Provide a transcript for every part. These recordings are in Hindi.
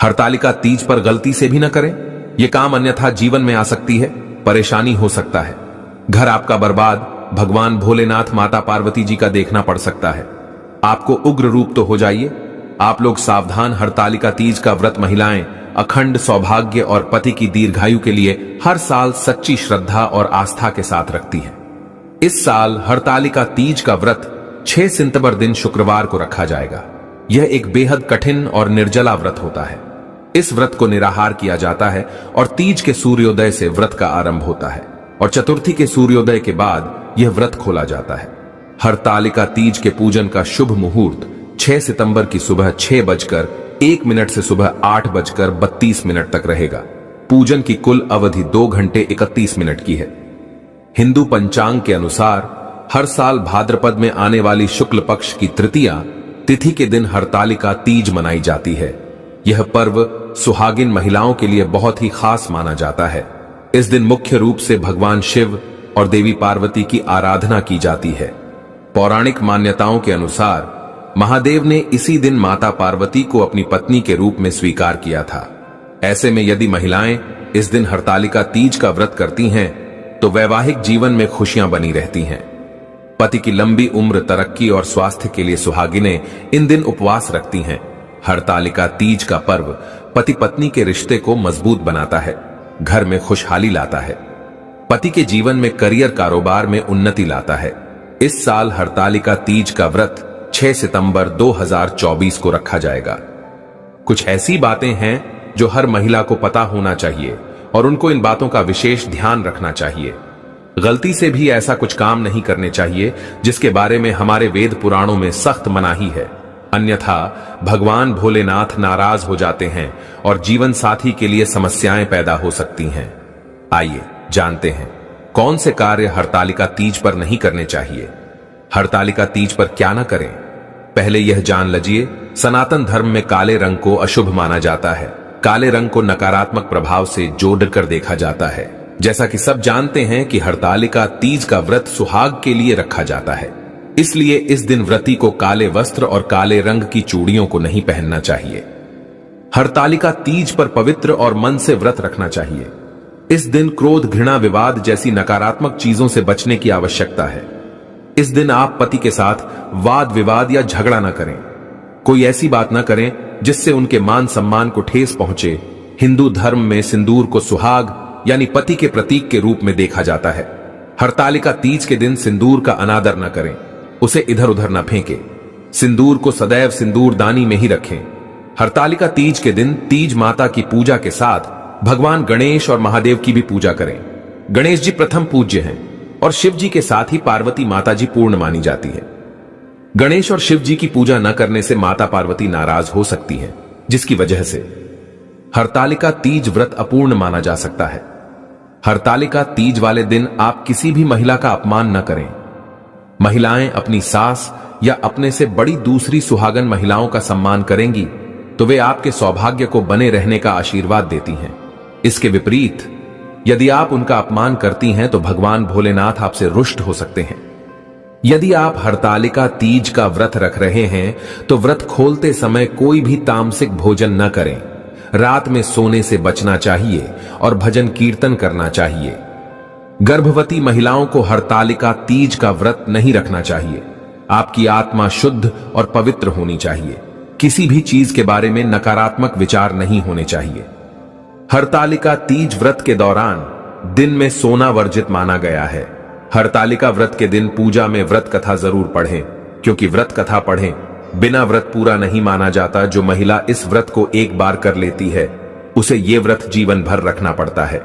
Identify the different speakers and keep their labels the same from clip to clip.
Speaker 1: हरतालिका तीज पर गलती से भी न करें, यह काम अन्यथा जीवन में आ सकती है, परेशानी हो सकता है, घर आपका बर्बाद भगवान भोलेनाथ माता पार्वती जी का देखना पड़ सकता है। आपको उग्र रूप तो हो जाइए। आप लोग सावधान। हरतालिका तीज का व्रत महिलाएं अखंड सौभाग्य और पति की दीर्घायु के लिए हर साल सच्ची श्रद्धा और आस्था के साथ रखती हैं। इस साल हरतालिका तीज का व्रत 6 सितंबर दिन शुक्रवार को रखा जाएगा। यह एक बेहद कठिन और निर्जला व्रत होता है। इस व्रत को निराहार किया जाता है और तीज के सूर्योदय से व्रत का आरंभ होता है और चतुर्थी के सूर्योदय के बाद यह व्रत खोला जाता है। हरतालिका तीज के पूजन का शुभ मुहूर्त 6 सितंबर की सुबह 6:01 से सुबह 8:32 तक रहेगा। पूजन की कुल अवधि 2 घंटे 31 मिनट की है। हिंदू पंचांग के अनुसार हर साल भाद्रपद में आने वाली शुक्ल पक्ष की तृतीया तिथि के दिन हरतालिका तीज मनाई जाती है। यह पर्व सुहागिन महिलाओं के लिए बहुत ही खास माना जाता है। इस दिन मुख्य रूप से भगवान शिव और देवी पार्वती की आराधना की जाती है। पौराणिक मान्यताओं के अनुसार महादेव ने इसी दिन माता पार्वती को अपनी पत्नी के रूप में स्वीकार किया था। ऐसे में यदि महिलाएं इस दिन हरतालिका तीज का व्रत करती हैं तो वैवाहिक जीवन में खुशियां बनी रहती हैं। पति की लंबी उम्र, तरक्की और स्वास्थ्य के लिए सुहागिनें इन दिन उपवास रखती हैं। हरतालिका तीज का पर्व पति पत्नी के रिश्ते को मजबूत बनाता है, घर में खुशहाली लाता है, पति के जीवन में करियर कारोबार में उन्नति लाता है। इस साल हरतालिका तीज का व्रत 6 सितंबर 2024 को रखा जाएगा। कुछ ऐसी बातें हैं जो हर महिला को पता होना चाहिए और उनको इन बातों का विशेष ध्यान रखना चाहिए। गलती से भी ऐसा कुछ काम नहीं करने चाहिए जिसके बारे में हमारे वेद पुराणों में सख्त मनाही है, अन्यथा भगवान भोलेनाथ नाराज हो जाते हैं और जीवन साथी के लिए समस्याएं पैदा हो सकती हैं। आइए जानते हैं कौन से कार्य हरतालिका तीज पर नहीं करने चाहिए। हरतालिका तीज पर क्या न करें, पहले यह जान लीजिए। सनातन धर्म में काले रंग को अशुभ माना जाता है। काले रंग को नकारात्मक प्रभाव से जोड़कर देखा जाता है। जैसा कि सब जानते हैं कि हरतालिका तीज का व्रत सुहाग के लिए रखा जाता है, इसलिए इस दिन व्रती को काले वस्त्र और काले रंग की चूड़ियों को नहीं पहनना चाहिए। हरतालिका तीज पर पवित्र और मन से व्रत रखना चाहिए। इस दिन क्रोध, घृणा, विवाद जैसी नकारात्मक चीजों से बचने की आवश्यकता है। इस दिन आप पति के साथ वाद विवाद या झगड़ा न करें। कोई ऐसी बात न करें जिससे उनके मान सम्मान को ठेस पहुंचे। हिंदू धर्म में सिंदूर को सुहाग यानी पति के प्रतीक के रूप में देखा जाता है। हरतालिका तीज के दिन सिंदूर का अनादर न करें, उसे इधर उधर न फेंकें। सिंदूर को सदैव सिंदूर दानी में ही रखें। हरतालिका तीज के दिन तीज माता की पूजा के साथ भगवान गणेश और महादेव की भी पूजा करें। गणेश जी प्रथम पूज्य हैं और शिव जी के साथ ही पार्वती माता जी पूर्ण मानी जाती है। गणेश और शिव जी की पूजा न करने से माता पार्वती नाराज हो सकती हैं, जिसकी वजह से हरतालिका तीज व्रत अपूर्ण माना जा सकता है। हरतालिका तीज वाले दिन आप किसी भी महिला का अपमान न करें। महिलाएं अपनी सास या अपने से बड़ी दूसरी सुहागन महिलाओं का सम्मान करेंगी तो वे आपके सौभाग्य को बने रहने का आशीर्वाद देती हैं। इसके विपरीत यदि आप उनका अपमान करती हैं तो भगवान भोलेनाथ आपसे रुष्ट हो सकते हैं। यदि आप हरतालिका तीज का व्रत रख रहे हैं तो व्रत खोलते समय कोई भी तामसिक भोजन न करें। रात में सोने से बचना चाहिए और भजन कीर्तन करना चाहिए। गर्भवती महिलाओं को हरतालिका तीज का व्रत नहीं रखना चाहिए। आपकी आत्मा शुद्ध और पवित्र होनी चाहिए। किसी भी चीज के बारे में नकारात्मक विचार नहीं होने चाहिए। हरतालिका तीज व्रत के दौरान दिन में सोना वर्जित माना गया है। हरतालिका व्रत के दिन पूजा में व्रत कथा जरूर पढ़ें, क्योंकि व्रत कथा पढ़ें बिना व्रत पूरा नहीं माना जाता। जो महिला इस व्रत को एक बार कर लेती है उसे यह व्रत जीवन भर रखना पड़ता है।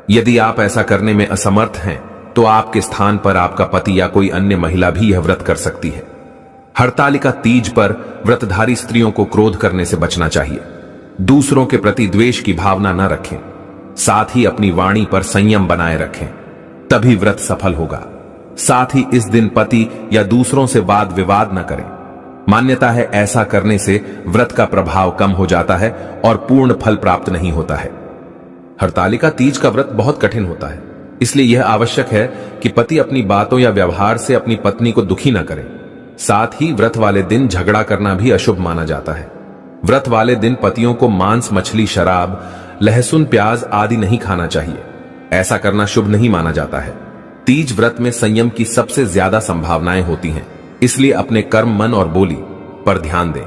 Speaker 1: यदि आप ऐसा करने में असमर्थ हैं तो आपके स्थान पर आपका पति या कोई अन्य महिला भी यह व्रत कर सकती है। हरतालिका तीज पर व्रतधारी स्त्रियों को क्रोध करने से बचना चाहिए। दूसरों के प्रति द्वेष की भावना न रखें। साथ ही अपनी वाणी पर संयम बनाए रखें, तभी व्रत सफल होगा। साथ ही इस दिन पति या दूसरों से वाद विवाद न करें। मान्यता है ऐसा करने से व्रत का प्रभाव कम हो जाता है और पूर्ण फल प्राप्त नहीं होता है। हरतालिका तीज का व्रत बहुत कठिन होता है, इसलिए यह आवश्यक है कि पति अपनी बातों या व्यवहार से अपनी पत्नी को दुखी न करें। साथ ही व्रत वाले दिन झगड़ा करना भी अशुभ माना जाता है। व्रत वाले दिन पतियों को मांस, मछली, शराब, लहसुन, प्याज आदि नहीं खाना चाहिए। ऐसा करना शुभ नहीं माना जाता है। तीज व्रत में संयम की सबसे ज्यादा संभावनाएं होती हैं, इसलिए अपने कर्म, मन और बोली पर ध्यान दें।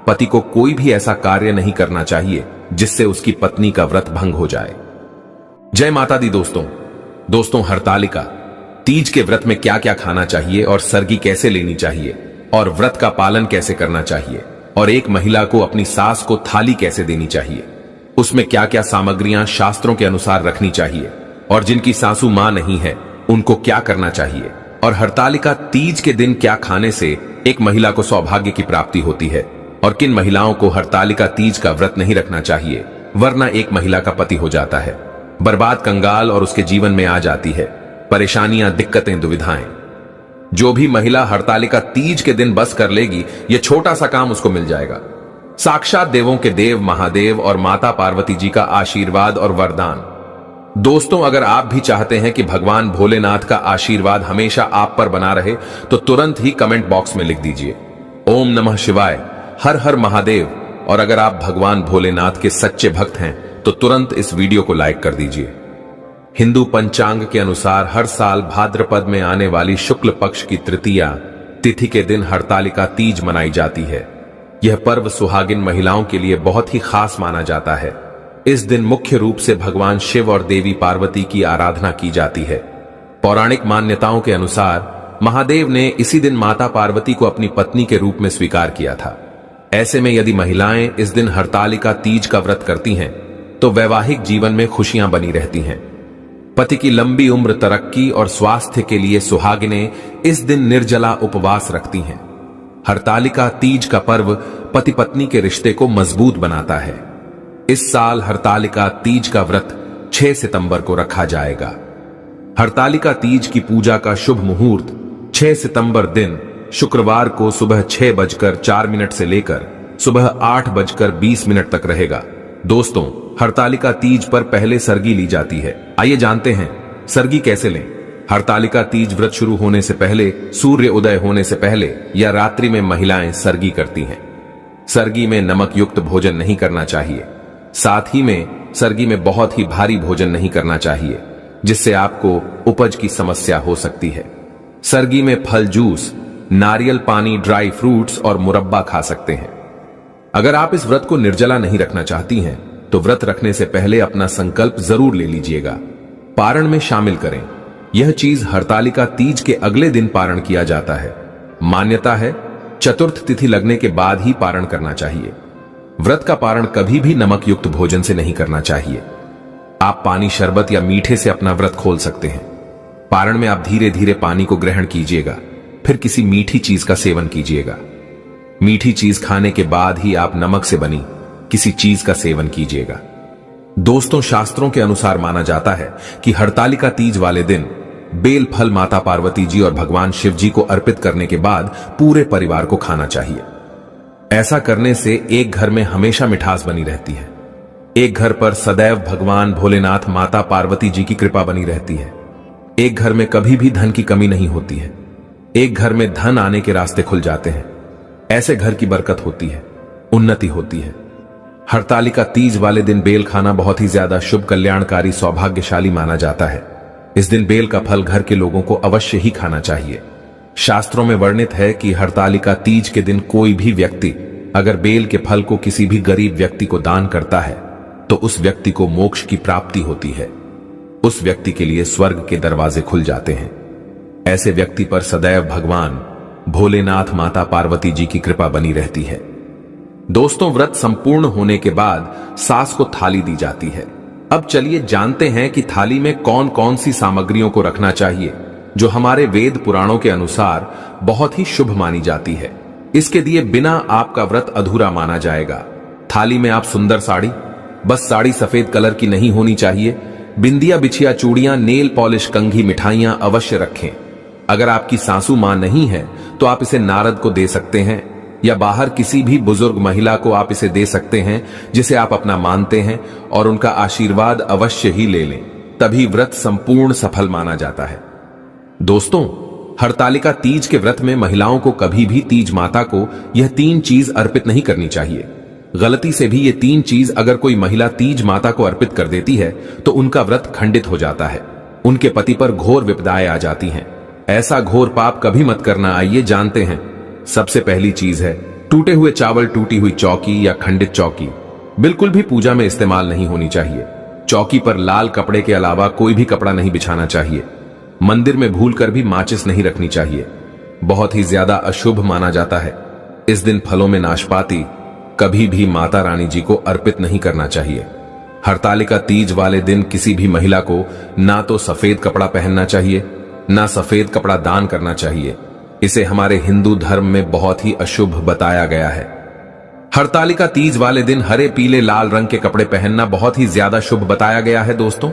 Speaker 1: पति को कोई भी ऐसा कार्य नहीं करना चाहिए जिससे उसकी पत्नी का व्रत भंग हो जाए। जय माता दी दोस्तों, हरतालिका तीज के व्रत में क्या क्या खाना चाहिए और सरगी कैसे लेनी चाहिए और व्रत का पालन कैसे करना चाहिए और एक महिला को अपनी सास को थाली कैसे देनी चाहिए, उसमें क्या क्या सामग्रियां शास्त्रों के अनुसार रखनी चाहिए और जिनकी सासू मां नहीं है उनको क्या करना चाहिए और हरतालिका तीज के दिन क्या खाने से एक महिला को सौभाग्य की प्राप्ति होती है और किन महिलाओं को हरतालिका तीज का व्रत नहीं रखना चाहिए वरना एक महिला का पति हो जाता है, बर्बाद, कंगाल और उसके जीवन में आ जाती है परेशानियां, दिक्कतें, दुविधाएं। जो भी महिला हरतालिका तीज के दिन बस कर लेगी, यह छोटा सा काम उसको मिल जाएगा। साक्षात देवों के देव महादेव और माता पार्वती जी का आशीर्वाद और वरदान। दोस्तों, अगर आप भी चाहते हैं कि भगवान भोलेनाथ का आशीर्वाद हमेशा आप पर बना रहे तो तुरंत ही कमेंट बॉक्स में लिख दीजिए ओम नमः शिवाय, हर हर महादेव। और अगर आप भगवान भोलेनाथ के सच्चे भक्त हैं तो तुरंत इस वीडियो को लाइक कर दीजिए। हिंदू पंचांग के अनुसार हर साल भाद्रपद में आने वाली शुक्ल पक्ष की तृतीया तिथि के दिन हरतालिका तीज मनाई जाती है। यह पर्व सुहागिन महिलाओं के लिए बहुत ही खास माना जाता है। इस दिन मुख्य रूप से भगवान शिव और देवी पार्वती की आराधना की जाती है। पौराणिक मान्यताओं के अनुसार महादेव ने इसी दिन माता पार्वती को अपनी पत्नी के रूप में स्वीकार किया था। ऐसे में यदि महिलाएं इस दिन हरतालिका तीज का व्रत करती हैं तो वैवाहिक जीवन में खुशियां बनी रहती हैं। पति की लंबी उम्र, तरक्की और स्वास्थ्य के लिए सुहागिनें इस दिन निर्जला उपवास रखती हैं। हरतालिका तीज का पर्व पति पत्नी के रिश्ते को मजबूत बनाता है। इस साल हरतालिका तीज का व्रत 6 सितंबर को रखा जाएगा। हरतालिका तीज की पूजा का शुभ मुहूर्त 6 सितंबर दिन शुक्रवार को सुबह 6:04 से लेकर सुबह 8:20 तक रहेगा। दोस्तों, हरतालिका तीज पर पहले सरगी ली जाती है। आइए जानते हैं सरगी कैसे लें। हरतालिका तीज व्रत शुरू होने से पहले, सूर्य उदय होने से पहले या रात्रि में महिलाएं सरगी करती हैं। सरगी में नमक युक्त भोजन नहीं करना चाहिए। साथ ही में सरगी में बहुत ही भारी भोजन नहीं करना चाहिए जिससे आपको उपज की समस्या हो सकती है। सरगी में फल जूस, नारियल पानी, ड्राई फ्रूट्स और मुरब्बा खा सकते हैं। अगर आप इस व्रत को निर्जला नहीं रखना चाहती हैं तो व्रत रखने से पहले अपना संकल्प जरूर ले लीजिएगा। पारण में शामिल करें। यह चीज हरतालिका तीज के अगले दिन पारण किया जाता है। मान्यता है चतुर्थ तिथि लगने के बाद ही पारण करना चाहिए। व्रत का पारण कभी भी नमक युक्त भोजन से नहीं करना चाहिए। आप पानी, शरबत या मीठे से अपना व्रत खोल सकते हैं। पारण में आप धीरे धीरे पानी को ग्रहण कीजिएगा, फिर किसी मीठी चीज का सेवन कीजिएगा। मीठी चीज खाने के बाद ही आप नमक से बनी किसी चीज का सेवन कीजिएगा। दोस्तों, शास्त्रों के अनुसार माना जाता है कि हरतालिका तीज वाले दिन बेल फल माता पार्वती जी और भगवान शिव जी को अर्पित करने के बाद पूरे परिवार को खाना चाहिए। ऐसा करने से एक घर में हमेशा मिठास बनी रहती है। एक घर पर सदैव भगवान भोलेनाथ, माता पार्वती जी की कृपा बनी रहती है। एक घर में कभी भी धन की कमी नहीं होती है। एक घर में धन आने के रास्ते खुल जाते हैं। ऐसे घर की बरकत होती है, उन्नति होती है। हरतालिका तीज वाले दिन बेल खाना बहुत ही ज्यादा शुभ, कल्याणकारी, सौभाग्यशाली माना जाता है। इस दिन बेल का फल घर के लोगों को अवश्य ही खाना चाहिए। शास्त्रों में वर्णित है कि हरतालिका तीज के दिन कोई भी व्यक्ति अगर बेल के फल को किसी भी गरीब व्यक्ति को दान करता है तो उस व्यक्ति को मोक्ष की प्राप्ति होती है। उस व्यक्ति के लिए स्वर्ग के दरवाजे खुल जाते हैं। ऐसे व्यक्ति पर सदैव भगवान भोलेनाथ, माता पार्वती जी की कृपा बनी रहती है। दोस्तों, व्रत संपूर्ण होने के बाद सास को थाली दी जाती है। अब चलिए जानते हैं कि थाली में कौन कौन सी सामग्रियों को रखना चाहिए जो हमारे वेद पुराणों के अनुसार बहुत ही शुभ मानी जाती है। इसके दिए बिना आपका व्रत अधूरा माना जाएगा। थाली में आप सुंदर साड़ी, बस साड़ी सफेद कलर की नहीं होनी चाहिए। बिंदिया, बिछिया, चूड़ियां, नेल पॉलिश, कंघी, मिठाइयां अवश्य रखें। अगर आपकी सासू मां नहीं है तो आप इसे नारद को दे सकते हैं या बाहर किसी भी बुजुर्ग महिला को आप इसे दे सकते हैं जिसे आप अपना मानते हैं और उनका आशीर्वाद अवश्य ही ले लें, तभी व्रत संपूर्ण सफल माना जाता है। दोस्तों, हरतालिका तीज के व्रत में महिलाओं को कभी भी तीज माता को यह 3 चीज अर्पित नहीं करनी चाहिए। गलती से भी ये 3 चीज अगर कोई महिला तीज माता को अर्पित कर देती है तो उनका व्रत खंडित हो जाता है, उनके पति पर घोर विपदाएं आ जाती हैं। ऐसा घोर पाप कभी मत करना, आइए जानते हैं। सबसे पहली चीज है टूटे हुए चावल, टूटी हुई चौकी या खंडित चौकी बिल्कुल भी पूजा में इस्तेमाल नहीं होनी चाहिए। चौकी पर लाल कपड़े के अलावा कोई भी कपड़ा नहीं बिछाना चाहिए। मंदिर में भूलकर भी माचिस नहीं रखनी चाहिए, बहुत ही ज्यादा अशुभ माना जाता है। इस दिन फलों में नाशपाती कभी भी माता रानी जी को अर्पित नहीं करना चाहिए। हरतालिका तीज वाले दिन किसी भी महिला को ना तो सफेद कपड़ा पहनना चाहिए, ना सफेद कपड़ा दान करना चाहिए। इसे हमारे हिंदू धर्म में बहुत ही अशुभ बताया गया है। हरतालिका तीज वाले दिन हरे, पीले, लाल रंग के कपड़े पहनना बहुत ही ज्यादा शुभ बताया गया है। दोस्तों,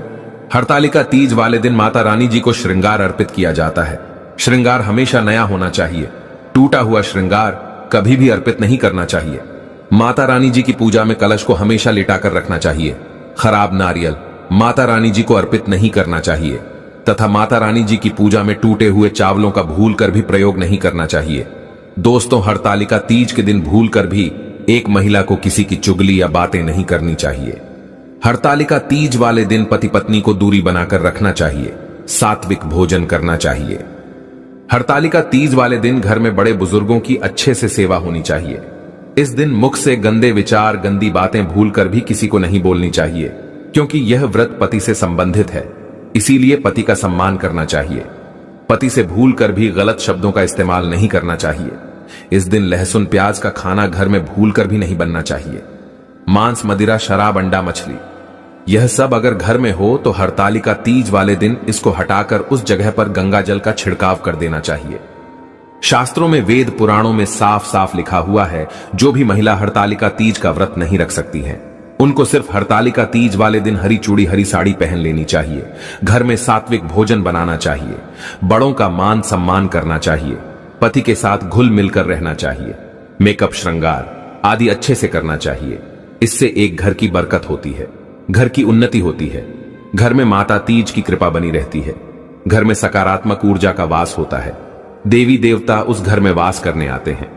Speaker 1: हरतालिका तीज वाले दिन माता रानी जी को श्रृंगार अर्पित किया जाता है। श्रृंगार हमेशा नया होना चाहिए, टूटा हुआ श्रृंगार कभी भी अर्पित नहीं करना चाहिए। माता रानी जी की पूजा में कलश को हमेशा लिटाकर रखना चाहिए। खराब नारियल माता रानी जी को अर्पित नहीं करना चाहिए तथा माता रानी जी की पूजा में टूटे हुए चावलों का भूलकर भी प्रयोग नहीं करना चाहिए। दोस्तों, हरतालिका तीज के दिन भूलकर भी एक महिला को किसी की चुगली या बातें नहीं करनी चाहिए। हरतालिका तीज वाले दिन पति पत्नी को दूरी बनाकर रखना चाहिए, सात्विक भोजन करना चाहिए। हरतालिका तीज वाले दिन घर में बड़े बुजुर्गों की अच्छे से सेवा होनी चाहिए। इस दिन मुख से गंदे विचार, गंदी बातें भूलकर भी किसी को नहीं बोलनी चाहिए, क्योंकि यह व्रत पति से संबंधित है, इसीलिए पति का सम्मान करना चाहिए। पति से भूलकर भी गलत शब्दों का इस्तेमाल नहीं करना चाहिए। इस दिन लहसुन प्याज का खाना घर में भूलकर भी नहीं बनना चाहिए। मांस, मदिरा, शराब, अंडा, मछली यह सब अगर घर में हो तो हरतालिका तीज वाले दिन इसको हटाकर उस जगह पर गंगा जल का छिड़काव कर देना चाहिए। शास्त्रों में, वेद पुराणों में साफ साफ लिखा हुआ है, जो भी महिला हरतालिका तीज का व्रत नहीं रख सकती हैं, उनको सिर्फ हरतालिका तीज वाले दिन हरी चूड़ी, हरी साड़ी पहन लेनी चाहिए। घर में सात्विक भोजन बनाना चाहिए, बड़ों का मान सम्मान करना चाहिए, पति के साथ घुल मिलकर रहना चाहिए, मेकअप, श्रृंगार आदि अच्छे से करना चाहिए। इससे एक घर की बरकत होती है, घर की उन्नति होती है, घर में माता तीज की कृपा बनी रहती है, घर में सकारात्मक ऊर्जा का वास होता है, देवी देवता उस घर में वास करने आते हैं।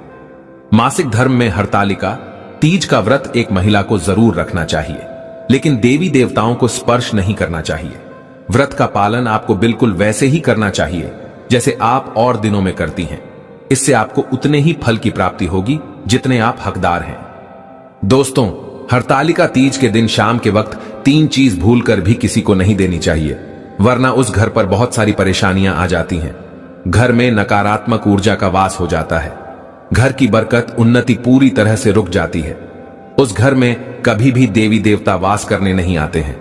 Speaker 1: मासिक धर्म में हरतालिका तीज का व्रत एक महिला को जरूर रखना चाहिए, लेकिन देवी देवताओं को स्पर्श नहीं करना चाहिए। व्रत का पालन आपको बिल्कुल वैसे ही करना चाहिए जैसे आप और दिनों में करती हैं। इससे आपको उतने ही फल की प्राप्ति होगी जितने आप हकदार हैं। दोस्तों, हरतालिका तीज के दिन शाम के वक्त 3 चीज भूलकर भी किसी को नहीं देनी चाहिए, वरना उस घर पर बहुत सारी परेशानियां आ जाती हैं। घर में नकारात्मक ऊर्जा का वास हो जाता है, घर की बरकत, उन्नति पूरी तरह से रुक जाती है। उस घर में कभी भी देवी देवता वास करने नहीं आते हैं।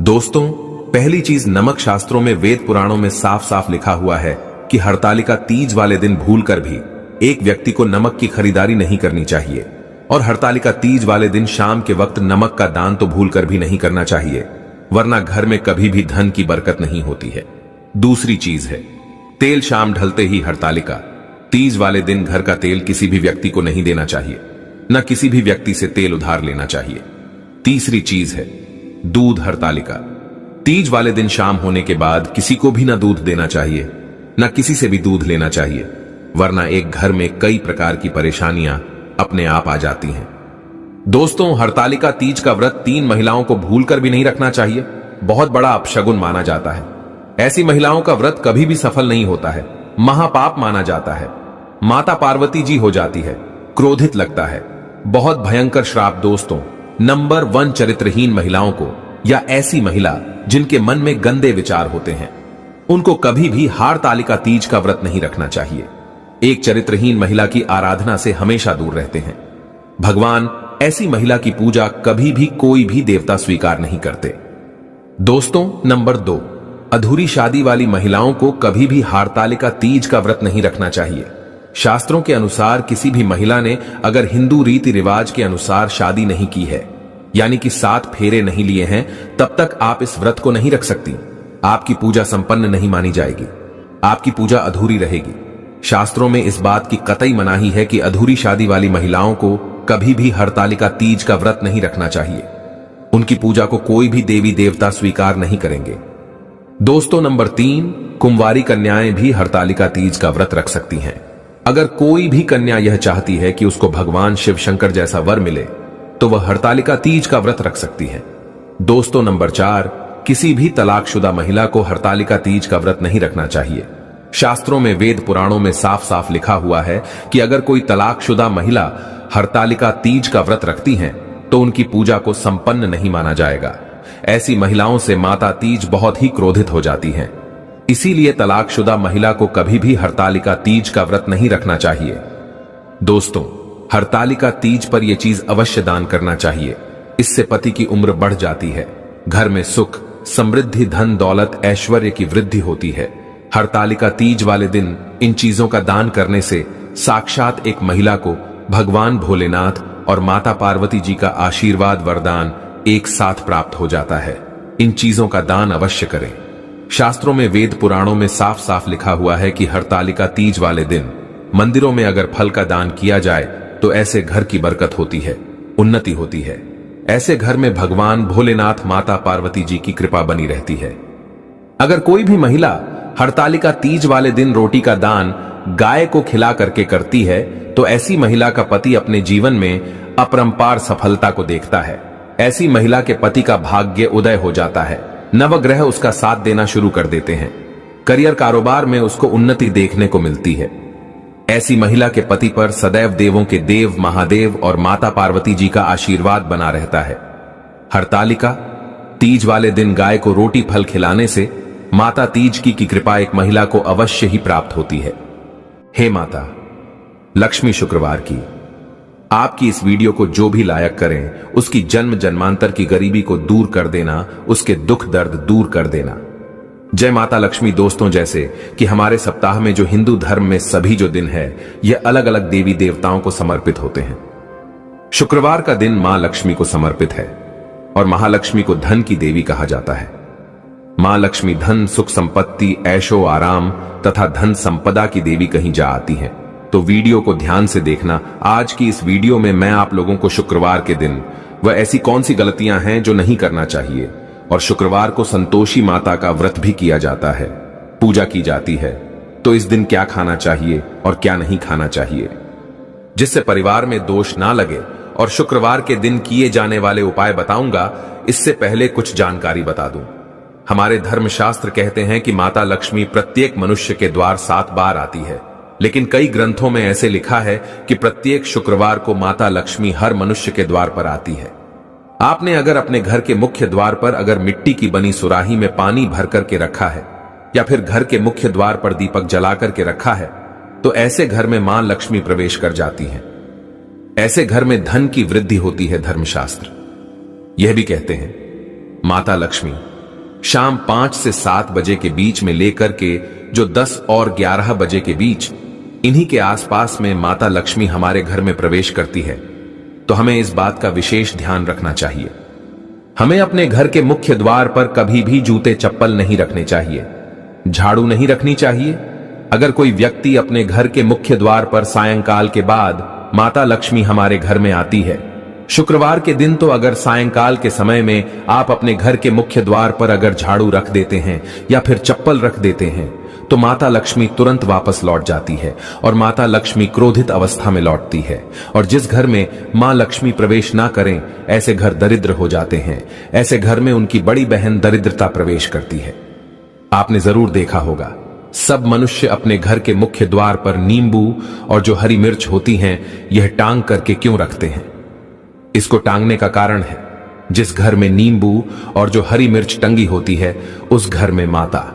Speaker 1: दोस्तों, पहली चीज, नमक शास्त्रों में, वेद पुराणों में साफ साफ लिखा हुआ है कि हरतालिका तीज वाले दिन भूलकर भी एक व्यक्ति को नमक की खरीदारी नहीं करनी चाहिए, और हरतालिका तीज वाले दिन शाम के वक्त नमक का दान तो भूलकर भी नहीं करना चाहिए, वरना घर में कभी भी धन की बरकत नहीं होती है। दूसरी चीज है तेल। शाम ढलते ही हरतालिका तीज वाले दिन घर का तेल किसी भी व्यक्ति को नहीं देना चाहिए, न किसी भी व्यक्ति से तेल उधार लेना चाहिए। तीसरी चीज है दूध। हरतालिका तीज वाले दिन शाम होने के बाद किसी को भी न दूध देना चाहिए, न किसी से भी दूध लेना चाहिए, वरना एक घर में कई प्रकार की परेशानियां अपने आप आ जाती हैं। दोस्तों, हरतालिका तीज का व्रत 3 महिलाओं को भूलकर भी नहीं रखना चाहिए। बहुत बड़ा अपशगुन माना जाता है। ऐसी महिलाओं का व्रत कभी भी सफल नहीं होता है, महापाप माना जाता है। माता पार्वती जी हो जाती है, क्रोधित लगता है, बहुत भयंकर श्राप। दोस्तों, नंबर 1 चरित्रहीन महिलाओं को, या ऐसी महिला जिनके मन में गंदे विचार होते हैं, उनको कभी भी हरतालिका तीज का व्रत नहीं रखना चाहिए। एक चरित्रहीन महिला की आराधना से हमेशा दूर रहते हैं। भगवान ऐसी महिला की पूजा कभी भी कोई भी देवता स्वीकार नहीं करते। दोस्तों, नंबर 2, अधूरी शादी वाली महिलाओं को कभी भी हरतालिका तीज का व्रत नहीं रखना चाहिए। शास्त्रों के अनुसार किसी भी महिला ने अगर हिंदू रीति रिवाज के अनुसार शादी नहीं की है, यानी कि 7 फेरे नहीं लिए हैं, तब तक आप इस व्रत को नहीं रख सकती। आपकी पूजा संपन्न नहीं मानी जाएगी, आपकी पूजा अधूरी रहेगी। शास्त्रों में इस बात की कतई मनाही है कि अधूरी शादी वाली महिलाओं को कभी भी हरतालिका तीज का व्रत नहीं रखना चाहिए। उनकी पूजा को कोई भी देवी देवता स्वीकार नहीं करेंगे। दोस्तों, नंबर 3, कुंवारी कन्याएं भी हरतालिका तीज का व्रत रख सकती हैं। अगर कोई भी कन्या यह चाहती है कि उसको भगवान शिव शंकर जैसा वर मिले, तो वह हरतालिका तीज का व्रत रख सकती है। दोस्तों, नंबर 4, किसी भी तलाकशुदा महिला को हरतालिका तीज का व्रत नहीं रखना चाहिए। शास्त्रों में, वेद पुराणों में साफ साफ लिखा हुआ है कि अगर कोई तलाकशुदा महिला हरतालिका तीज का व्रत रखती हैं तो उनकी पूजा को संपन्न नहीं माना जाएगा। ऐसी महिलाओं से माता तीज बहुत ही क्रोधित हो जाती हैं। इसीलिए तलाकशुदा महिला को कभी भी हरतालिका तीज का व्रत नहीं रखना चाहिए। दोस्तों, हरतालिका तीज पर यह चीज अवश्य दान करना चाहिए। इससे पति की उम्र बढ़ जाती है, घर में सुख, समृद्धि, धन दौलत, ऐश्वर्य की वृद्धि होती है। हरतालिका तीज वाले दिन इन चीजों का दान करने से साक्षात एक महिला को भगवान भोलेनाथ और माता पार्वती जी का आशीर्वाद, वरदान एक साथ प्राप्त हो जाता है। इन चीजों का दान अवश्य करें। शास्त्रों में, वेद पुराणों में साफ साफ लिखा हुआ है कि हरतालिका तीज वाले दिन मंदिरों में अगर फल का दान किया जाए तो ऐसे घर की बरकत होती है, उन्नति होती है। ऐसे घर में भगवान भोलेनाथ, माता पार्वती जी की कृपा बनी रहती है। अगर कोई भी महिला हरतालिका तीज वाले दिन रोटी का दान गाय को खिला करके करती है तो ऐसी महिला का पति अपने जीवन में अपरंपार सफलता को देखता है। ऐसी महिला के पति का भाग्य उदय हो जाता है। नवग्रह उसका साथ देना शुरू कर देते हैं। करियर, कारोबार में उसको उन्नति देखने को मिलती है। ऐसी महिला के पति पर सदैव देवों के देव महादेव और माता पार्वती जी का आशीर्वाद बना रहता है। हरतालिका तीज वाले दिन गाय को रोटी फल खिलाने से माता तीज की कृपा एक महिला को अवश्य ही प्राप्त होती है। हे माता लक्ष्मी शुक्रवार की, आपकी इस वीडियो को जो भी लायक करें उसकी जन्म जन्मांतर की गरीबी को दूर कर देना, उसके दुख दर्द दूर कर देना। जय माता लक्ष्मी। दोस्तों, जैसे कि हमारे सप्ताह में जो हिंदू धर्म में सभी जो दिन है यह अलग अलग देवी देवताओं को समर्पित होते हैं। शुक्रवार का दिन मां लक्ष्मी को समर्पित है और महालक्ष्मी को धन की देवी कहा जाता है। मां लक्ष्मी धन, सुख, संपत्ति, ऐशो आराम तथा धन संपदा की देवी कहीं जा आती है। तो वीडियो को ध्यान से देखना। आज की इस वीडियो में मैं आप लोगों को शुक्रवार के दिन वह ऐसी कौन सी गलतियां हैं जो नहीं करना चाहिए, और शुक्रवार को संतोषी माता का व्रत भी किया जाता है, पूजा की जाती है, तो इस दिन क्या खाना चाहिए और क्या नहीं खाना चाहिए, जिससे परिवार में दोष ना लगे। और शुक्रवार के दिन किए जाने वाले उपाय बताऊंगा। इससे पहले कुछ जानकारी बता दूं। हमारे धर्मशास्त्र कहते हैं कि माता लक्ष्मी प्रत्येक मनुष्य के द्वार 7 बार आती है, लेकिन कई ग्रंथों में ऐसे लिखा है कि प्रत्येक शुक्रवार को माता लक्ष्मी हर मनुष्य के द्वार पर आती है। आपने अगर अपने घर के मुख्य द्वार पर अगर मिट्टी की बनी सुराही में पानी भर करके रखा है या फिर घर के मुख्य द्वार पर दीपक जला करके रखा है तो ऐसे घर में मां लक्ष्मी प्रवेश कर जाती हैं। ऐसे घर में धन की वृद्धि होती है। धर्मशास्त्र यह भी कहते हैं माता लक्ष्मी शाम 5 से 7 बजे के बीच में लेकर के जो 10 और 11 बजे के बीच, इन्हीं के आसपास में माता लक्ष्मी हमारे घर में प्रवेश करती है। तो हमें इस बात का विशेष ध्यान रखना चाहिए। हमें अपने घर के मुख्य द्वार पर कभी भी जूते चप्पल नहीं रखने चाहिए, झाड़ू नहीं रखनी चाहिए। अगर कोई व्यक्ति अपने घर के मुख्य द्वार पर सायंकाल के बाद माता लक्ष्मी हमारे घर में आती है, शुक्रवार के दिन, तो अगर सायंकाल के समय में आप अपने घर के मुख्य द्वार पर अगर झाड़ू रख देते हैं या फिर चप्पल रख देते हैं तो माता लक्ष्मी तुरंत वापस लौट जाती है और माता लक्ष्मी क्रोधित अवस्था में लौटती है। और जिस घर में मां लक्ष्मी प्रवेश ना करें ऐसे घर दरिद्र हो जाते हैं। ऐसे घर में उनकी बड़ी बहन दरिद्रता प्रवेश करती है। आपने जरूर देखा होगा, सब मनुष्य अपने घर के मुख्य द्वार पर नींबू और जो हरी मिर्च होती हैं यह टांग करके क्यों रखते हैं? इसको टांगने का कारण है, जिस घर में नींबू और जो हरी मिर्च टंगी होती है उस घर में माता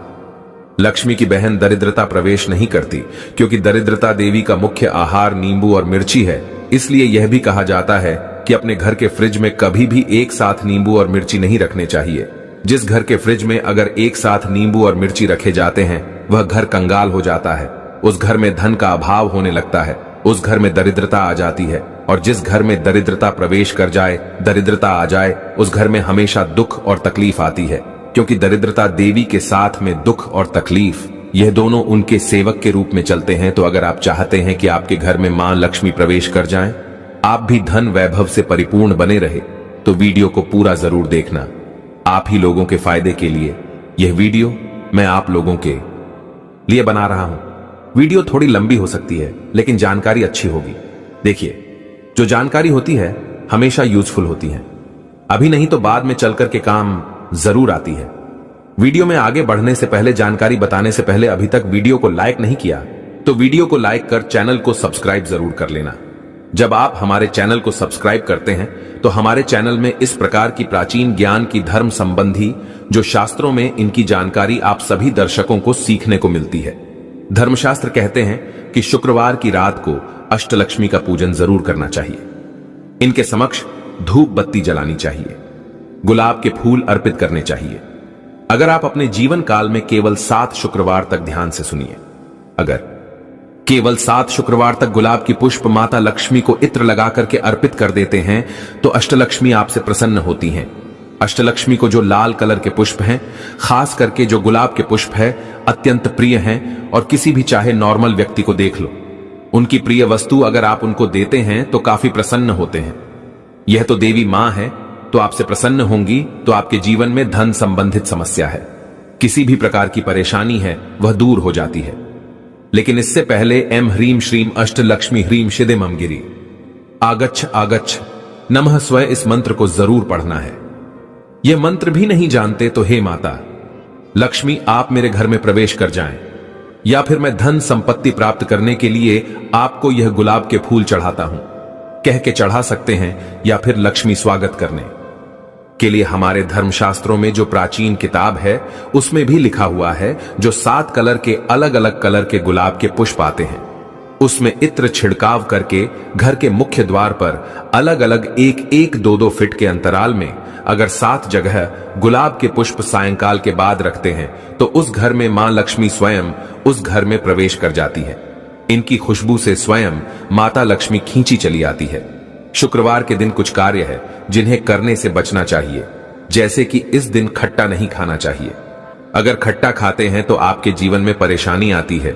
Speaker 1: लक्ष्मी की बहन दरिद्रता प्रवेश नहीं करती, क्योंकि दरिद्रता देवी का मुख्य आहार नींबू और मिर्ची है। इसलिए यह भी कहा जाता है कि अपने घर के फ्रिज में कभी भी एक साथ नींबू और मिर्ची नहीं रखने चाहिए। जिस घर के फ्रिज में अगर एक साथ नींबू और मिर्ची रखे जाते हैं वह घर कंगाल हो जाता है। उस घर में धन का अभाव होने लगता है, उस घर में दरिद्रता आ जाती है। और जिस घर में दरिद्रता प्रवेश कर जाए, दरिद्रता आ जाए, उस घर में हमेशा दुख और तकलीफ आती है, क्योंकि दरिद्रता देवी के साथ में दुख और तकलीफ यह दोनों उनके सेवक के रूप में चलते हैं। तो अगर आप चाहते हैं कि आपके घर में मां लक्ष्मी प्रवेश कर जाएं, आप भी धन वैभव से परिपूर्ण बने रहे, तो वीडियो को पूरा जरूर देखना। आप ही लोगों के फायदे के लिए यह वीडियो मैं आप लोगों के लिए बना रहा हूं। वीडियो थोड़ी लंबी हो सकती है लेकिन जानकारी अच्छी होगी। देखिए, जो जानकारी होती है हमेशा यूजफुल होती हैं। अभी नहीं तो बाद में चलकर के काम जरूर आती है। वीडियो में आगे बढ़ने से पहले, जानकारी बताने से पहले अभी तक वीडियो को लाइक नहीं किया तो वीडियो को लाइक कर चैनल को सब्सक्राइब जरूर कर लेना। जब आप हमारे चैनल को सब्सक्राइब करते हैं तो हमारे चैनल में इस प्रकार की प्राचीन ज्ञान की धर्म संबंधी जो शास्त्रों में इनकी जानकारी आप सभी दर्शकों को सीखने को मिलती है। धर्मशास्त्र कहते हैं कि शुक्रवार की रात को अष्टलक्ष्मी का पूजन जरूर करना चाहिए। इनके समक्ष धूप बत्ती जलानी चाहिए, गुलाब के फूल अर्पित करने चाहिए। अगर आप अपने जीवन काल में केवल 7 शुक्रवार तक ध्यान से सुनिए, अगर केवल 7 शुक्रवार तक गुलाब की पुष्प माता लक्ष्मी को इत्र लगा करके अर्पित कर देते हैं तो अष्टलक्ष्मी आपसे प्रसन्न होती हैं। अष्टलक्ष्मी को जो लाल कलर के पुष्प हैं, खास करके जो गुलाब के पुष्प है, अत्यंत प्रिय हैं और किसी भी चाहे नॉर्मल व्यक्ति को देख लो, उनकी प्रिय वस्तु अगर आप उनको देते हैं तो काफी प्रसन्न होते हैं। यह तो देवी मां है, तो आपसे प्रसन्न होंगी तो आपके जीवन में धन संबंधित समस्या है, किसी भी प्रकार की परेशानी है वह दूर हो जाती है। लेकिन इससे पहले एम ह्रीम श्रीम अष्टलक्ष्मी ह्रीम शिदे मम गिरी आगच्छ आगच्छ नमः स्वयं इस मंत्र को जरूर पढ़ना है। यह मंत्र भी नहीं जानते तो हे माता लक्ष्मी आप मेरे घर में प्रवेश कर जाएं, या फिर मैं धन संपत्ति प्राप्त करने के लिए आपको यह गुलाब के फूल चढ़ाता हूं कह के चढ़ा सकते हैं, या फिर लक्ष्मी स्वागत करने के लिए हमारे धर्मशास्त्रों में जो प्राचीन किताब है उसमें भी लिखा हुआ है, जो 7 कलर के अलग अलग कलर के गुलाब के पुष्प आते हैं, उसमें इत्र छिड़काव करके घर के मुख्य द्वार पर अलग अलग 1-1, 2-2 फीट के अंतराल में अगर 7 जगह गुलाब के पुष्प सायंकाल के बाद रखते हैं तो उस घर में मां लक्ष्मी स्वयं उस घर में प्रवेश कर जाती है। इनकी खुशबू से स्वयं माता लक्ष्मी खींची चली आती है। शुक्रवार के दिन कुछ कार्य है जिन्हें करने से बचना चाहिए, जैसे कि इस दिन खट्टा नहीं खाना चाहिए। अगर खट्टा खाते हैं तो आपके जीवन में परेशानी आती है,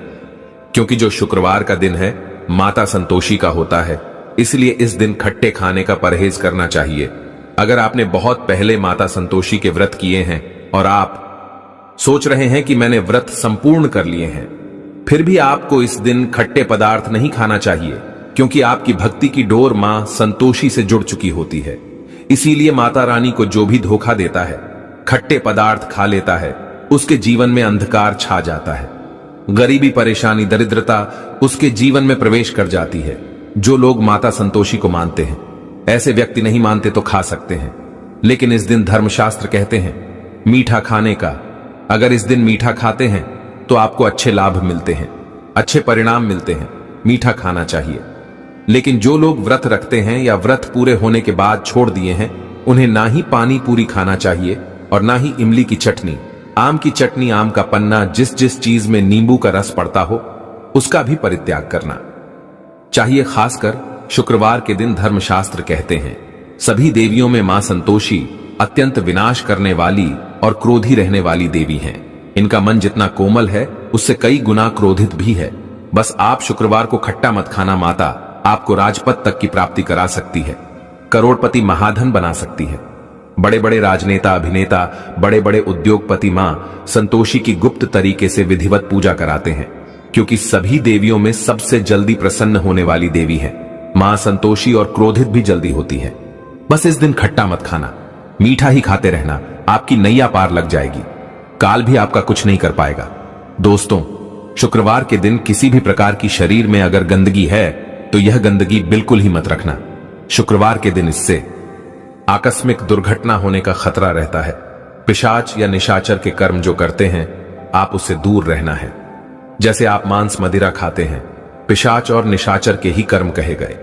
Speaker 1: क्योंकि जो शुक्रवार का दिन है माता संतोषी का होता है, इसलिए इस दिन खट्टे खाने का परहेज करना चाहिए। अगर आपने बहुत पहले माता संतोषी के व्रत किए हैं और आप सोच रहे हैं कि मैंने व्रत संपूर्ण कर लिए हैं, फिर भी आपको इस दिन खट्टे पदार्थ नहीं खाना चाहिए, क्योंकि आपकी भक्ति की डोर मां संतोषी से जुड़ चुकी होती है। इसीलिए माता रानी को जो भी धोखा देता है, खट्टे पदार्थ खा लेता है, उसके जीवन में अंधकार छा जाता है, गरीबी परेशानी दरिद्रता उसके जीवन में प्रवेश कर जाती है। जो लोग माता संतोषी को मानते हैं, ऐसे व्यक्ति नहीं मानते तो खा सकते हैं, लेकिन इस दिन धर्मशास्त्र कहते हैं मीठा खाने का। अगर इस दिन मीठा खाते हैं तो आपको अच्छे लाभ मिलते हैं, अच्छे परिणाम मिलते हैं, मीठा खाना चाहिए। लेकिन जो लोग व्रत रखते हैं या व्रत पूरे होने के बाद छोड़ दिए हैं, उन्हें ना ही पानी पूरी खाना चाहिए और ना ही इमली की चटनी, आम की चटनी, आम का पन्ना, जिस जिस चीज में नींबू का रस पड़ता हो उसका भी परित्याग करना चाहिए। खासकर शुक्रवार के दिन धर्मशास्त्र कहते हैं सभी देवियों में मां संतोषी अत्यंत विनाश करने वाली और क्रोधी रहने वाली देवी हैं। इनका मन जितना कोमल है उससे कई गुना क्रोधित भी है। बस आप शुक्रवार को खट्टा मत खाना, माता आपको राजपद तक की प्राप्ति करा सकती है, करोड़पति महाधन बना सकती है। बड़े बड़े राजनेता, अभिनेता, बड़े बड़े उद्योगपति मां संतोषी की गुप्त तरीके से विधिवत पूजा कराते हैं, क्योंकि सभी देवियों में सबसे जल्दी प्रसन्न होने वाली देवी है मां संतोषी, और क्रोधित भी जल्दी होती है। बस इस दिन खट्टा मत खाना, मीठा ही खाते रहना, आपकी नैया पार लग जाएगी, काल भी आपका कुछ नहीं कर पाएगा। दोस्तों, शुक्रवार के दिन किसी भी प्रकार की शरीर में अगर गंदगी है तो यह गंदगी बिल्कुल ही मत रखना। शुक्रवार के दिन इससे आकस्मिक दुर्घटना होने का खतरा रहता है। पिशाच या निशाचर के कर्म जो करते हैं, आप उससे दूर रहना है। जैसे आप मांस मदिरा खाते हैं, पिशाच और निशाचर के ही कर्म कहे गए।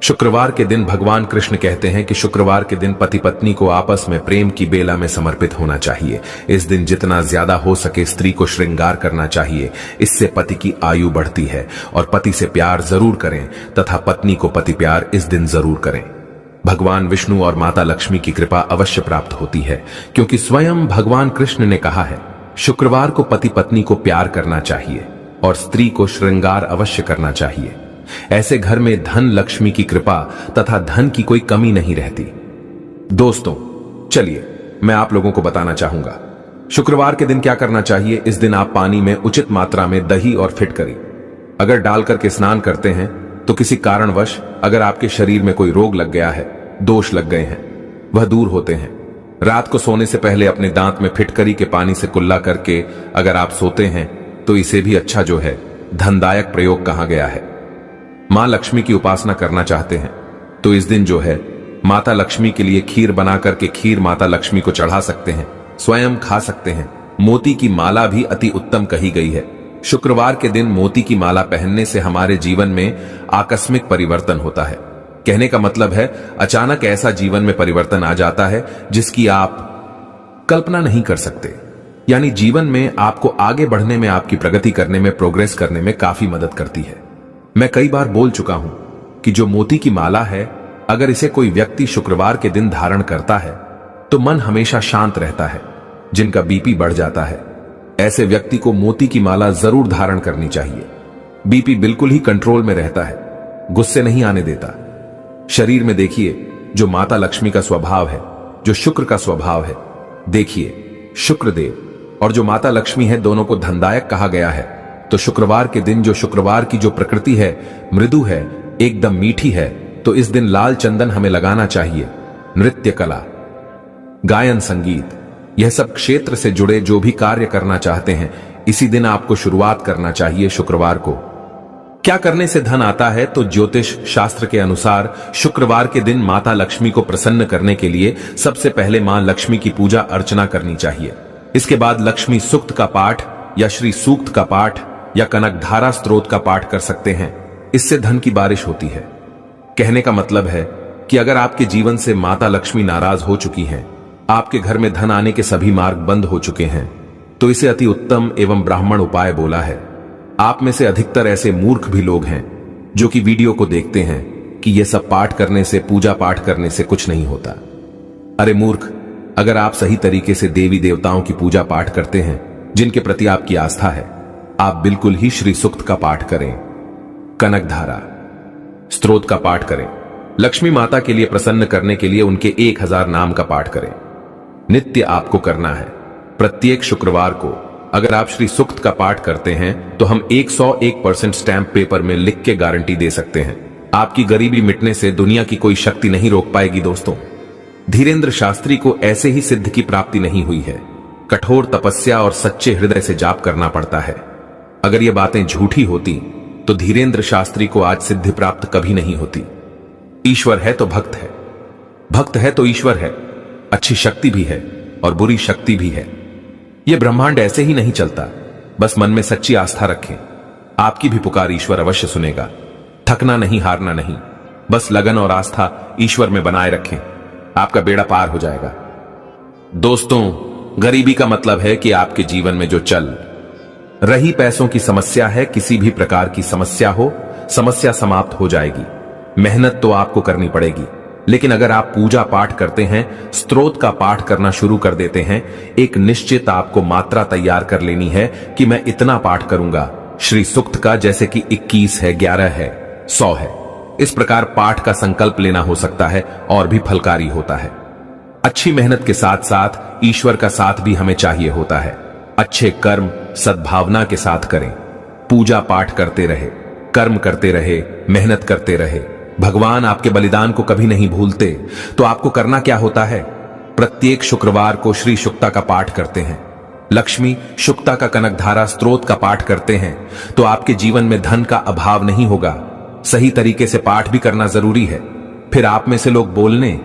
Speaker 1: शुक्रवार के दिन भगवान कृष्ण कहते हैं कि शुक्रवार के दिन पति पत्नी को आपस में प्रेम की बेला में समर्पित होना चाहिए। इस दिन जितना ज्यादा हो सके स्त्री को श्रृंगार करना चाहिए, इससे पति की आयु बढ़ती है। और पति से प्यार जरूर करें तथा पत्नी को पति प्यार इस दिन जरूर करें। भगवान विष्णु और माता लक्ष्मी की कृपा अवश्य प्राप्त होती है, क्योंकि स्वयं भगवान कृष्ण ने कहा है शुक्रवार को पति पत्नी को प्यार करना चाहिए और स्त्री को श्रृंगार अवश्य करना चाहिए। ऐसे घर में धन लक्ष्मी की कृपा तथा धन की कोई कमी नहीं रहती। दोस्तों, चलिए मैं आप लोगों को बताना चाहूंगा शुक्रवार के दिन क्या करना चाहिए। इस दिन आप पानी में उचित मात्रा में दही और फिटकरी अगर डालकर के स्नान करते हैं तो किसी कारणवश अगर आपके शरीर में कोई रोग लग गया है दोष लग गए हैं वह दूर होते हैं। रात को सोने से पहले अपने दांत में फिटकरी के पानी से कुल्ला करके अगर आप सोते हैं तो इसे भी अच्छा जो है धनदायक प्रयोग कहा गया है। मां लक्ष्मी की उपासना करना चाहते हैं तो इस दिन जो है माता लक्ष्मी के लिए खीर बना करके खीर माता लक्ष्मी को चढ़ा सकते हैं, स्वयं खा सकते हैं। मोती की माला भी अति उत्तम कही गई है। शुक्रवार के दिन मोती की माला पहनने से हमारे जीवन में आकस्मिक परिवर्तन होता है। कहने का मतलब है अचानक ऐसा जीवन में परिवर्तन आ जाता है जिसकी आप कल्पना नहीं कर सकते। यानी जीवन में आपको आगे बढ़ने में, आपकी प्रगति करने में, प्रोग्रेस करने में काफी मदद करती है। मैं कई बार बोल चुका हूं कि जो मोती की माला है, अगर इसे कोई व्यक्ति शुक्रवार के दिन धारण करता है तो मन हमेशा शांत रहता है। जिनका बीपी बढ़ जाता है ऐसे व्यक्ति को मोती की माला जरूर धारण करनी चाहिए। बीपी बिल्कुल ही कंट्रोल में रहता है, गुस्से नहीं आने देता। शरीर में देखिए जो माता लक्ष्मी का स्वभाव है, जो शुक्र का स्वभाव है, देखिए शुक्रदेव और जो माता लक्ष्मी है दोनों को धनदायक कहा गया है। तो शुक्रवार के दिन जो शुक्रवार की जो प्रकृति है मृदु है, एकदम मीठी है, तो इस दिन लाल चंदन हमें लगाना चाहिए। नृत्य कला, गायन, संगीत, यह सब क्षेत्र से जुड़े जो भी कार्य करना चाहते हैं इसी दिन आपको शुरुआत करना चाहिए शुक्रवार को। क्या करने से धन आता है? तो ज्योतिष शास्त्र के अनुसार शुक्रवार के दिन माता लक्ष्मी को प्रसन्न करने के लिए सबसे पहले मां लक्ष्मी की पूजा अर्चना करनी चाहिए। इसके बाद लक्ष्मी सूक्त का पाठ या श्री सूक्त का पाठ या कनकधारा स्तोत्र का पाठ कर सकते हैं। इससे धन की बारिश होती है। कहने का मतलब है कि अगर आपके जीवन से माता लक्ष्मी नाराज हो चुकी हैं, आपके घर में धन आने के सभी मार्ग बंद हो चुके हैं, तो इसे अति उत्तम एवं ब्राह्मण उपाय बोला है। आप में से अधिकतर ऐसे मूर्ख भी लोग हैं जो कि वीडियो को देखते हैं कि यह सब पाठ करने से, पूजा पाठ करने से कुछ नहीं होता। अरे मूर्ख, अगर आप सही तरीके से देवी देवताओं की पूजा पाठ करते हैं, जिनके प्रति आपकी आस्था है, आप बिल्कुल ही श्री सूक्त का पाठ करें, कनकधारा स्तोत्र का पाठ करें, लक्ष्मी माता के लिए प्रसन्न करने के लिए उनके 1000 नाम का पाठ करें। नित्य आपको करना है। प्रत्येक शुक्रवार को अगर आप श्री सूक्त का पाठ करते हैं तो हम 101% स्टैंप पेपर में लिख के गारंटी दे सकते हैं, आपकी गरीबी मिटने से दुनिया की कोई शक्ति नहीं रोक पाएगी। दोस्तों, धीरेन्द्र शास्त्री को ऐसे ही सिद्ध की प्राप्ति नहीं हुई है, कठोर तपस्या और सच्चे हृदय से जाप करना पड़ता है। अगर ये बातें झूठी होती तो धीरेन्द्र शास्त्री को आज सिद्धि प्राप्त कभी नहीं होती। ईश्वर है तो भक्त है, भक्त है तो ईश्वर है। अच्छी शक्ति भी है और बुरी शक्ति भी है। यह ब्रह्मांड ऐसे ही नहीं चलता। बस मन में सच्ची आस्था रखें, आपकी भी पुकार ईश्वर अवश्य सुनेगा। थकना नहीं, हारना नहीं, बस लगन और आस्था ईश्वर में बनाए रखें, आपका बेड़ा पार हो जाएगा। दोस्तों, गरीबी का मतलब है कि आपके जीवन में जो चल रही पैसों की समस्या है, किसी भी प्रकार की समस्या हो, समस्या समाप्त हो जाएगी। मेहनत तो आपको करनी पड़ेगी, लेकिन अगर आप पूजा पाठ करते हैं, स्तोत्र का पाठ करना शुरू कर देते हैं, एक निश्चित आपको मात्रा तैयार कर लेनी है कि मैं इतना पाठ करूंगा। श्री सूक्त का जैसे कि 21 है, 11 है, 100 है, इस प्रकार पाठ का संकल्प लेना हो सकता है और भी फलकारी होता है। अच्छी मेहनत के साथ साथ ईश्वर का साथ भी हमें चाहिए होता है। अच्छे कर्म सद्भावना के साथ करें, पूजा पाठ करते रहे, कर्म करते रहे, मेहनत करते रहे। भगवान आपके बलिदान को कभी नहीं भूलते। तो आपको करना क्या होता है? प्रत्येक शुक्रवार को श्री शुक्ता का पाठ करते हैं, लक्ष्मी शुक्ता का कनकधारा स्तोत्र का पाठ करते हैं, तो आपके जीवन में धन का अभाव नहीं होगा। सही तरीके से पाठ भी करना जरूरी है। फिर आप में से लोग बोलने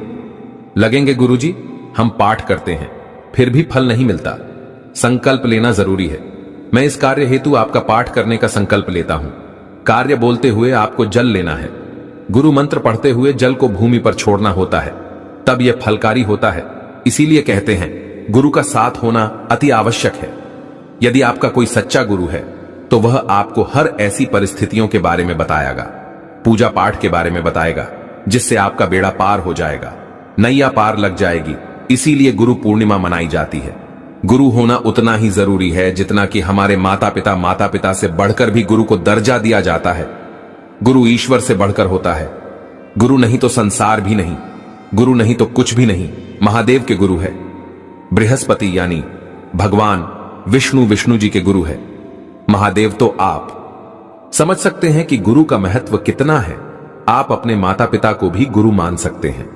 Speaker 1: लगेंगे, गुरुजी हम पाठ करते हैं फिर भी फल नहीं मिलता। संकल्प लेना जरूरी है। मैं इस कार्य हेतु आपका पाठ करने का संकल्प लेता हूं। कार्य बोलते हुए आपको जल लेना है। गुरु मंत्र पढ़ते हुए जल को भूमि पर छोड़ना होता है, तब यह फलकारी होता है। इसीलिए कहते हैं गुरु का साथ होना अति आवश्यक है। यदि आपका कोई सच्चा गुरु है तो वह आपको हर ऐसी परिस्थितियों के बारे में बताएगा, पूजा पाठ के बारे में बताएगा, जिससे आपका बेड़ा पार हो जाएगा, नैया पार लग जाएगी। इसीलिए गुरु पूर्णिमा मनाई जाती है। गुरु होना उतना ही जरूरी है जितना कि हमारे माता पिता से बढ़कर भी गुरु को दर्जा दिया जाता है। गुरु ईश्वर से बढ़कर होता है। गुरु नहीं तो संसार भी नहीं, गुरु नहीं तो कुछ भी नहीं। महादेव के गुरु है बृहस्पति, यानी भगवान विष्णु जी के गुरु है महादेव। तो आप समझ सकते हैं कि गुरु का महत्व कितना है। आप अपने माता पिता को भी गुरु मान सकते हैं।